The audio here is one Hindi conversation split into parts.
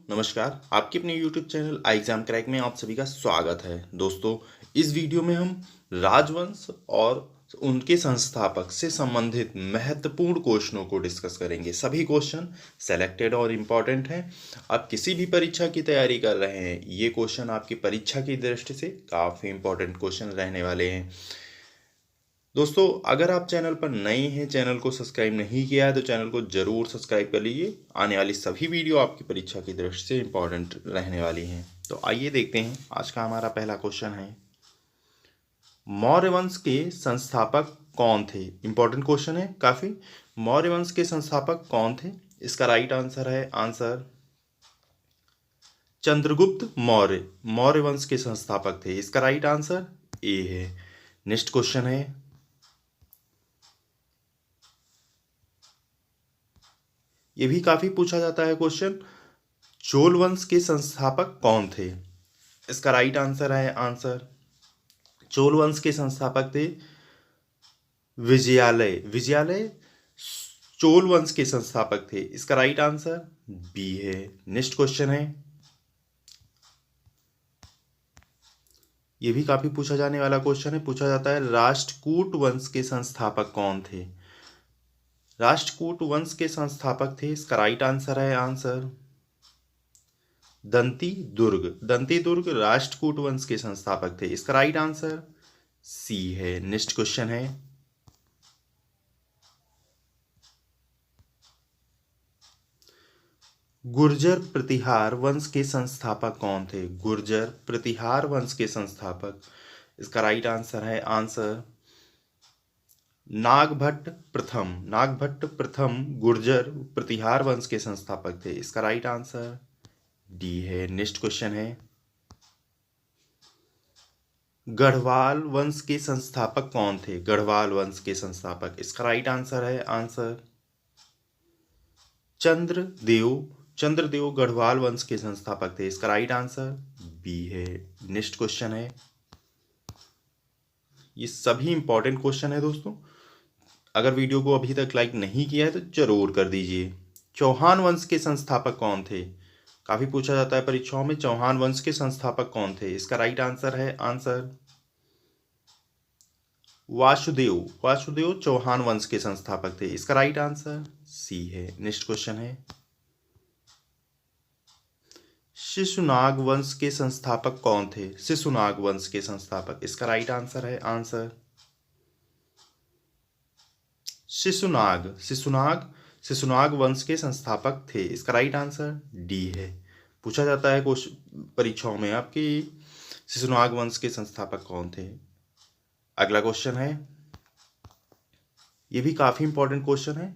नमस्कार, आपके अपने YouTube चैनल एग्जाम क्रैक में आप सभी का स्वागत है। दोस्तों, इस वीडियो में हम राजवंश और उनके संस्थापक से संबंधित महत्वपूर्ण क्वेश्चनों को डिस्कस करेंगे। सभी क्वेश्चन सेलेक्टेड और इम्पॉर्टेंट हैं। आप किसी भी परीक्षा की तैयारी कर रहे हैं, ये क्वेश्चन आपकी परीक्षा की दृष्टि से काफ़ी इम्पोर्टेंट क्वेश्चन रहने वाले हैं। दोस्तों, अगर आप चैनल पर नए हैं, चैनल को सब्सक्राइब नहीं किया है तो चैनल को जरूर सब्सक्राइब कर लीजिए। आने वाली सभी वीडियो आपकी परीक्षा की दृष्टि से इम्पोर्टेंट रहने वाली हैं। तो आइए देखते हैं, आज का हमारा पहला क्वेश्चन है, मौर्य वंश के संस्थापक कौन थे? इंपॉर्टेंट क्वेश्चन है काफी। मौर्य वंश के संस्थापक कौन थे? इसका राइट आंसर है आंसर चंद्रगुप्त मौर्य। मौर्य वंश के संस्थापक थे। इसका राइट आंसर ए है। नेक्स्ट क्वेश्चन है, ये भी काफी पूछा जाता है क्वेश्चन, चोल वंश के संस्थापक कौन थे? इसका राइट आंसर है आंसर चोल वंश के संस्थापक थे विजयालय। विजयालय चोल वंश के संस्थापक थे। इसका राइट आंसर बी है। नेक्स्ट क्वेश्चन है, ये भी काफी पूछा जाने वाला क्वेश्चन है। पूछा जाता है, राष्ट्रकूट वंश के संस्थापक कौन थे? राष्ट्रकूट वंश के संस्थापक थे। इसका राइट आंसर है आंसर दंती दुर्ग। दंती दुर्ग राष्ट्रकूट वंश के संस्थापक थे। इसका राइट आंसर सी है। नेक्स्ट क्वेश्चन है, गुर्जर प्रतिहार वंश के संस्थापक कौन थे? गुर्जर प्रतिहार वंश के संस्थापक। इसका राइट आंसर है आंसर नागभट्ट प्रथम। नागभट्ट प्रथम गुर्जर प्रतिहार वंश के संस्थापक थे। इसका राइट आंसर डी है। नेक्स्ट क्वेश्चन है, गढ़वाल वंश के संस्थापक कौन थे? गढ़वाल वंश के संस्थापक। इसका राइट आंसर है आंसर चंद्रदेव। चंद्रदेव गढ़वाल वंश के संस्थापक थे। इसका राइट आंसर बी है। नेक्स्ट क्वेश्चन है, ये सभी इंपॉर्टेंट क्वेश्चन है दोस्तों। अगर वीडियो को अभी तक लाइक नहीं किया है तो जरूर कर दीजिए। चौहान वंश के संस्थापक कौन थे? काफी पूछा जाता है परीक्षाओं में, चौहान वंश के संस्थापक कौन थे? इसका राइट आंसर है आंसर वासुदेव। वासुदेव चौहान वंश के संस्थापक थे। इसका राइट आंसर सी है। नेक्स्ट क्वेश्चन है, शिशुनाग वंश के संस्थापक कौन थे? शिशुनाग वंश के संस्थापक। इसका राइट आंसर है आंसर शिशुनाग। शिशुनाग शिशुनाग वंश के संस्थापक थे। इसका राइट आंसर डी है। पूछा जाता है क्वेश्चन परीक्षाओं में आपकी, शिशुनाग वंश के संस्थापक कौन थे? अगला क्वेश्चन है, ये भी काफी इंपॉर्टेंट क्वेश्चन है।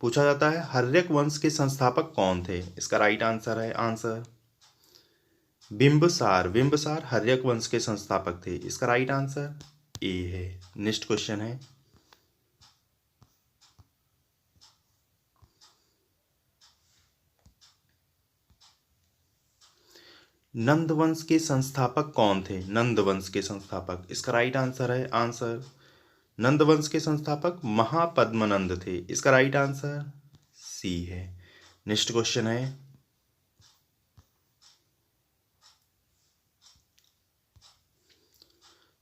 पूछा जाता है, हर्यक वंश के संस्थापक कौन थे? इसका राइट आंसर है आंसर बिंबसार। बिंबसार हर्यक वंश के संस्थापक थे। इसका राइट आंसर ए है। नेक्स्ट क्वेश्चन है, नंद वंश के संस्थापक कौन थे? नंद वंश के संस्थापक। इसका राइट आंसर है आंसर नंद वंश के संस्थापक महापद्मनंद थे। इसका राइट आंसर सी है। नेक्स्ट क्वेश्चन है,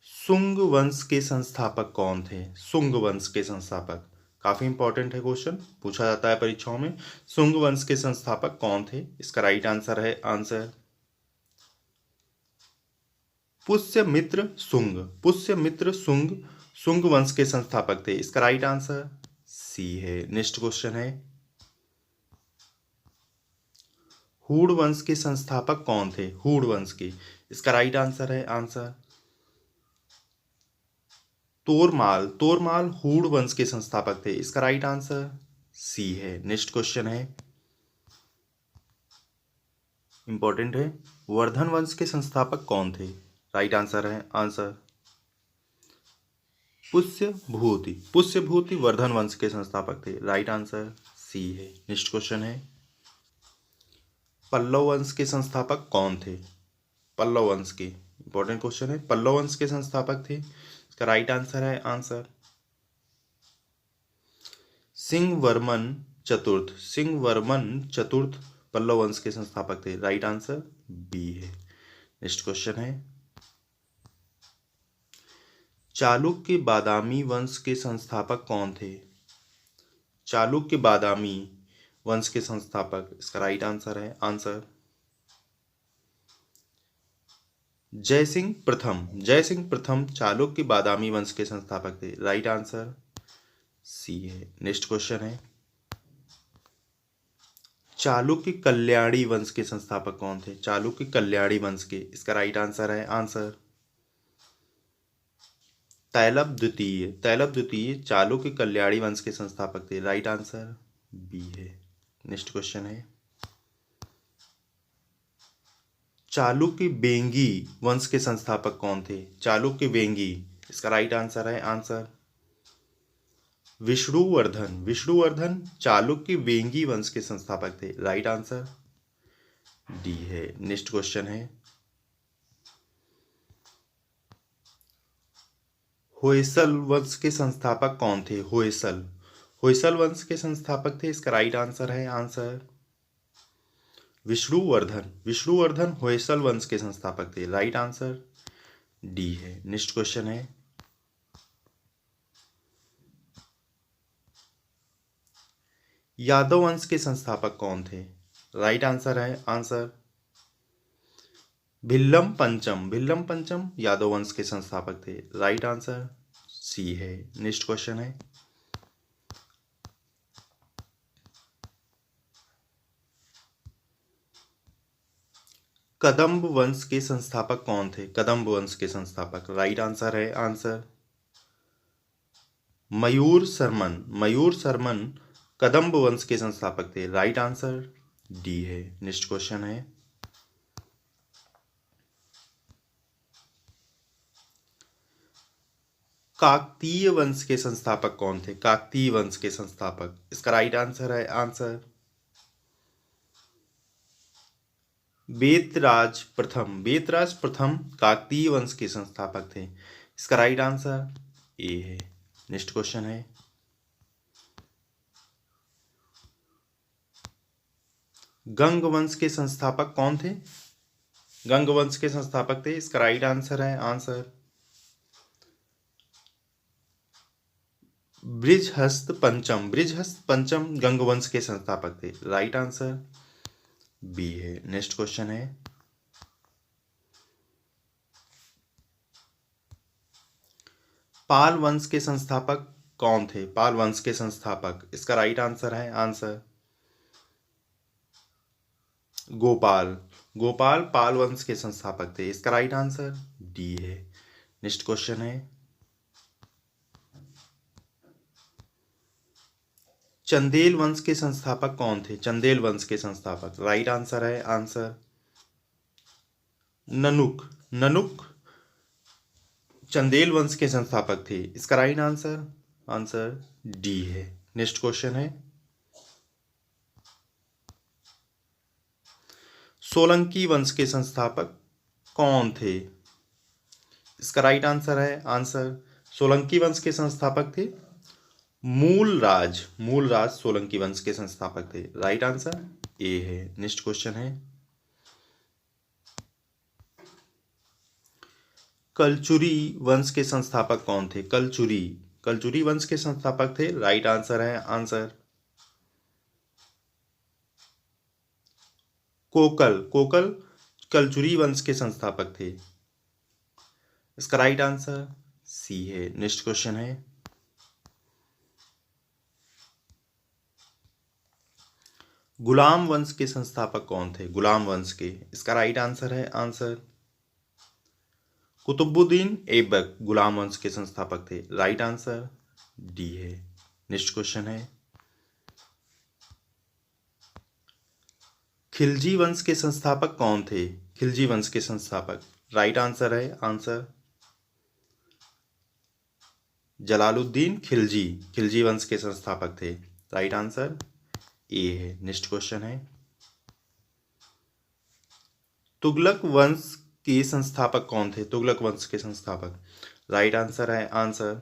सुंग वंश के संस्थापक कौन थे? सुंग वंश के संस्थापक। काफी इंपॉर्टेंट है क्वेश्चन, पूछा जाता है परीक्षाओं में। सुंग वंश के संस्थापक कौन थे? इसका राइट आंसर है आंसर पुष्यमित्र सुंग। पुष्यमित्र सुंग सुंग वंश के संस्थापक थे। इसका राइट आंसर सी है। नेक्स्ट क्वेश्चन है, हूण वंश के संस्थापक कौन थे? हूण वंश के। इसका राइट आंसर है आंसर तोरमाल। तोरमाल हूण वंश के संस्थापक थे। इसका राइट आंसर सी है। नेक्स्ट क्वेश्चन है, इंपॉर्टेंट है, वर्धन वंश के संस्थापक कौन थे? राइट आंसर है आंसर पुष्यभूति। पुष्यभूति वर्धन वंश के संस्थापक थे। राइट आंसर सी है। नेक्स्ट क्वेश्चन है, पल्लव वंश के संस्थापक कौन थे? पल्लव वंश के। इंपॉर्टेंट क्वेश्चन है, पल्लव वंश के संस्थापक थे। इसका राइट आंसर है आंसर सिंहवर्मन चतुर्थ। सिंहवर्मन चतुर्थ पल्लव वंश के संस्थापक थे। राइट आंसर बी है। नेक्स्ट क्वेश्चन है, चालुक्य बादामी वंश के संस्थापक कौन थे? चालुक्य बादामी वंश के संस्थापक, इसका राइट आंसर है आंसर जयसिंह प्रथम। जयसिंह प्रथम चालुक्य बादामी वंश के संस्थापक थे। राइट आंसर सी है। नेक्स्ट क्वेश्चन है, चालुक्य कल्याणी वंश के संस्थापक कौन थे? चालुक्य कल्याणी वंश के, इसका राइट आंसर है आंसर तैलब द्वितीय। तैलब द्वितीय चालुक्य कल्याणी वंश के संस्थापक थे। राइट आंसर बी है। नेक्स्ट क्वेश्चन है, चालुक्य बेंगी वंश के संस्थापक कौन थे? चालुक्य बेंगी, इसका राइट आंसर है आंसर विष्णुवर्धन। विष्णुवर्धन चालुक्य वेंगी वंश के संस्थापक थे। राइट आंसर डी है। नेक्स्ट क्वेश्चन है, होयसल वंश के संस्थापक कौन थे? होयसल, होयसल वंश के संस्थापक थे। इसका राइट आंसर है आंसर विष्णुवर्धन। विष्णुवर्धन होयसल वंश के संस्थापक थे। राइट आंसर डी है। नेक्स्ट क्वेश्चन है, यादव वंश के संस्थापक कौन थे? राइट आंसर है आंसर भिल्लम पंचम। भिल्लम पंचम यादव वंश के संस्थापक थे। राइट आंसर सी है। नेक्स्ट क्वेश्चन है, कदंब वंश के संस्थापक कौन थे? कदंब वंश के संस्थापक, राइट आंसर है आंसर मयूर शर्मन। मयूर शर्मन कदंब वंश के संस्थापक थे। राइट आंसर डी है। नेक्स्ट क्वेश्चन है, काकतीय वंश के संस्थापक कौन थे? काकतीय वंश के संस्थापक, इसका राइट आंसर है आंसर बेतराज प्रथम। बेतराज प्रथम काकतीय वंश के संस्थापक थे। इसका राइट आंसर ए है। नेक्स्ट क्वेश्चन है, गंग वंश के संस्थापक कौन थे? गंग वंश के संस्थापक थे। इसका राइट आंसर है आंसर बृजहस्त पंचम। बृजहस्त पंचम गंग वंश के संस्थापक थे। राइट आंसर बी है। नेक्स्ट क्वेश्चन है, पाल वंश के संस्थापक कौन थे? पाल वंश के संस्थापक, इसका राइट आंसर है आंसर गोपाल। गोपाल पाल वंश के संस्थापक थे। इसका राइट आंसर डी है। नेक्स्ट क्वेश्चन है, चंदेल वंश के संस्थापक कौन थे? चंदेल वंश के संस्थापक, राइट आंसर है आंसर ननुक। ननुक चंदेल वंश के संस्थापक थे। इसका राइट आंसर आंसर डी है। नेक्स्ट क्वेश्चन है, सोलंकी वंश के संस्थापक कौन थे? इसका राइट आंसर है आंसर सोलंकी वंश के संस्थापक थे मूलराज। मूलराज सोलंकी वंश के संस्थापक थे। राइट आंसर ए है। नेक्स्ट क्वेश्चन है, कलचुरी वंश के संस्थापक कौन थे? कलचुरी, कलचुरी वंश के संस्थापक थे। राइट आंसर है आंसर कोकल। कोकल कलचुरी वंश के संस्थापक थे। इसका राइट आंसर सी है। नेक्स्ट क्वेश्चन है, गुलाम वंश के संस्थापक कौन थे? गुलाम वंश के, इसका राइट आंसर है आंसर कुतुबुद्दीन ऐबक गुलाम वंश के संस्थापक थे। राइट आंसर डी है। नेक्स्ट क्वेश्चन है, खिलजी वंश के संस्थापक कौन थे? खिलजी वंश के संस्थापक, राइट आंसर है आंसर जलालुद्दीन खिलजी। खिलजी वंश के संस्थापक थे। राइट आंसर ए है। नेक्स्ट क्वेश्चन है, तुगलक वंश के संस्थापक कौन थे? तुगलक वंश के संस्थापक, राइट आंसर है आंसर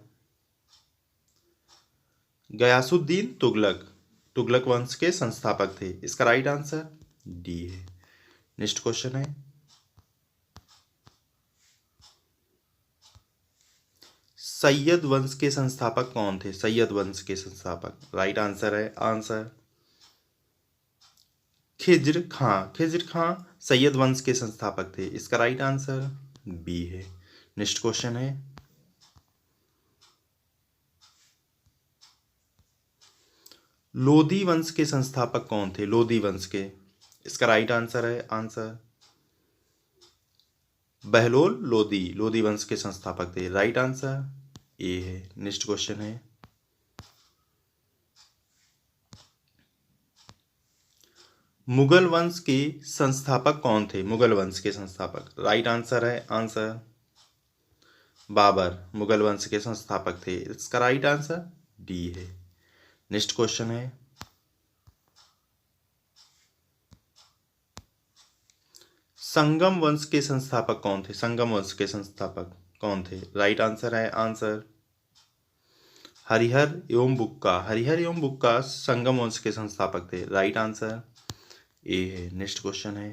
गयासुद्दीन तुगलक। तुगलक वंश के संस्थापक थे। इसका राइट आंसर डी है। नेक्स्ट क्वेश्चन है, सैयद वंश के संस्थापक कौन थे? सैयद वंश के संस्थापक, राइट आंसर है आंसर खिज्र खां। खिज्र खां सैयद वंश के संस्थापक थे, इसका राइट आंसर बी है। नेक्स्ट क्वेश्चन है, लोधी वंश के संस्थापक कौन थे? लोधी वंश के, इसका राइट आंसर है आंसर बहलोल लोधी, लोधी वंश के संस्थापक थे, राइट आंसर ए है। नेक्स्ट क्वेश्चन है, मुगल वंश के संस्थापक कौन थे? मुगल वंश के संस्थापक, राइट आंसर है आंसर बाबर, मुगल वंश के संस्थापक थे, इसका राइट आंसर डी है। नेक्स्ट क्वेश्चन है, संगम वंश के संस्थापक कौन थे? संगम वंश के संस्थापक कौन थे? राइट आंसर है आंसर हरिहर एवं बुक्का, हरिहर एवं बुक्का संगम वंश के संस्थापक थे, राइट आंसर ए है। नेक्स्ट क्वेश्चन है,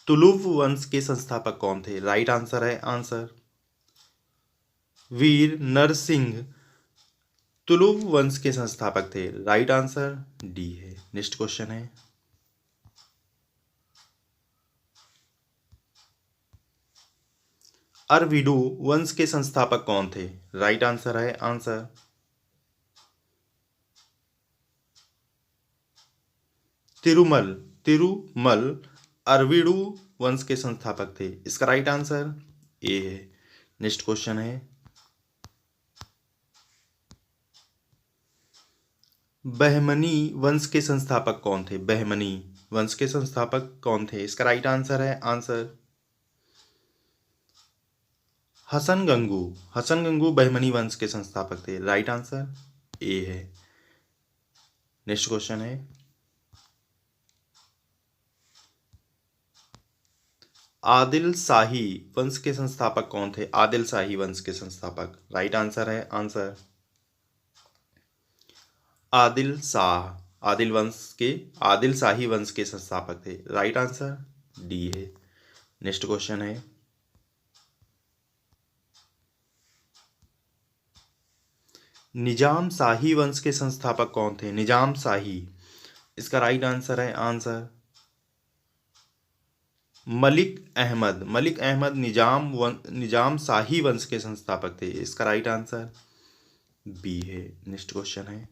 तुलुव वंश के संस्थापक कौन थे? राइट आंसर है आंसर वीर नरसिंह तुलुव वंश के संस्थापक थे, राइट आंसर डी है। नेक्स्ट क्वेश्चन है, अरविडु वंश के संस्थापक कौन थे? राइट आंसर है आंसर तिरुमल, तिरुमल अरविडु वंश के संस्थापक थे, इसका राइट आंसर ए है। नेक्स्ट क्वेश्चन है, बहमनी वंश के संस्थापक कौन थे? बहमनी वंश के संस्थापक कौन थे? इसका राइट आंसर है आंसर हसन गंगू, हसन गंगू बहमनी वंश के संस्थापक थे, राइट आंसर ए है। नेक्स्ट क्वेश्चन है, आदिल शाही वंश के संस्थापक कौन थे? आदिल शाही वंश के संस्थापक, राइट आंसर है आंसर आदिल शाह, आदिल वंश के आदिल शाही वंश के संस्थापक थे, राइट आंसर डी है। नेक्स्ट क्वेश्चन है, निजाम शाही वंश के संस्थापक कौन थे? निजाम शाही, इसका राइट आंसर है आंसर मलिक अहमद, मलिक अहमद निजाम शाही वंश के संस्थापक थे, इसका राइट आंसर बी है। नेक्स्ट क्वेश्चन है,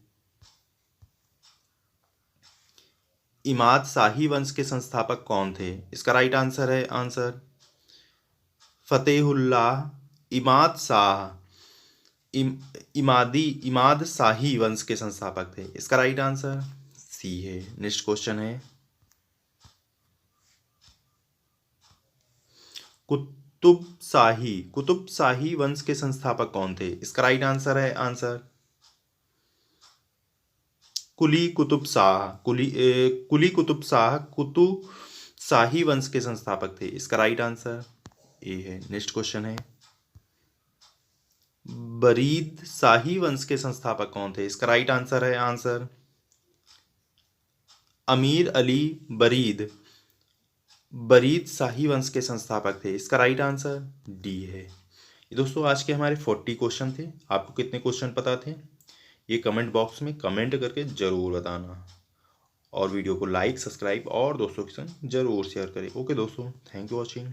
इमाद शाही वंश के संस्थापक कौन थे? इसका राइट आंसर है आंसर फतेहुल्लाह इमाद शाह, इमाद शाही वंश के संस्थापक थे, इसका राइट आंसर सी है। नेक्स्ट क्वेश्चन है, कुतुब शाही वंश के संस्थापक कौन थे? इसका राइट आंसर है आंसर कुली कुतुब शाह, कुली कुतुब शाह कुतुब शाही वंश के संस्थापक थे, इसका राइट आंसर ए है। नेक्स्ट क्वेश्चन है, बरीद शाही वंश के संस्थापक कौन थे? इसका राइट आंसर है आंसर अमीर अली बरीद, बरीद शाही वंश के संस्थापक थे, इसका राइट आंसर डी है। ये दोस्तों आज के हमारे 40 क्वेश्चन थे। आपको कितने क्वेश्चन पता थे ये कमेंट बॉक्स में कमेंट करके ज़रूर बताना, और वीडियो को लाइक सब्सक्राइब और दोस्तों के संग जरूर शेयर करें। ओके दोस्तों, थैंक यू वॉचिंग।